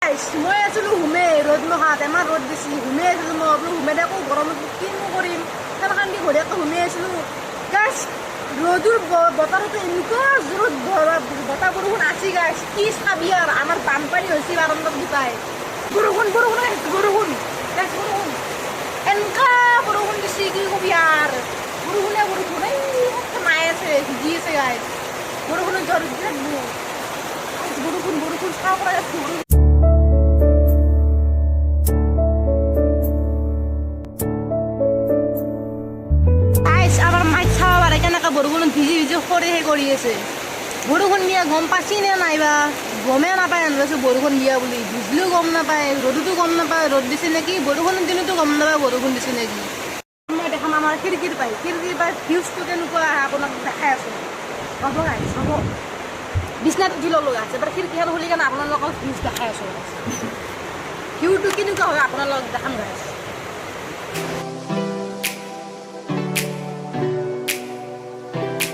মই আছিলোঁ হুমে ৰ'দ নহাত আমাৰ ৰ'দ বেছি হুমে আছিলোঁ মই বোলো হুমে দেখো গৰমত কিনো কৰিম সেনেকৈ দি ঘৰীয়াকৈ হুমে আছিলোঁ গাছ ৰ'দৰ বতৰটো এনেকুৱা জোৰত বতাহ বৰষুণ আছে গাছ কি চাবি আৰু আমাৰ বানপানী হৈছে বাৰণ্ডাত গোটাই বৰষুণ বৰষুণ বৰষুণ গাছ বৰষুণ এনেকুৱা বৰষুণ দিছে কি কবি আৰু বৰষুণে বৰষুণ এই মাই আছে ভিজি আছে গাছ বৰষুণত জ্বৰ থাকিব বৰষুণ বৰষুণ চাওঁ পৰা বৰষুণ বৰষুণত ভিজি ভিজি সৰে কৰি আছে বৰষুণ দিয়া গম পাইছি নে নাইবা গমেই নাপায় আনবাছোঁ বৰষুণ দিয়া বুলি ভিজিলেও গম নাপায় ৰ'দতো গম নাপায় ৰ'দ দিছে নেকি বৰষুণৰ দিনতো গম নাপায় বৰষুণ দিছে নেকি মই দেখাম আমাৰ খিৰিকীৰ পাই ভিউজটো কেনেকুৱা আপোনাক দেখাই আছোঁ হ'ব গাইছ হ'ব বিচনাত উঠি ল'লোঁ গাইছ এবাৰ খিৰিকীখন খুলি কেনে আপোনালোকক ভিউজ দেখাই আছোঁ ভিউটো কেনেকুৱা হয় আপোনালোকক দেখাম গাইছ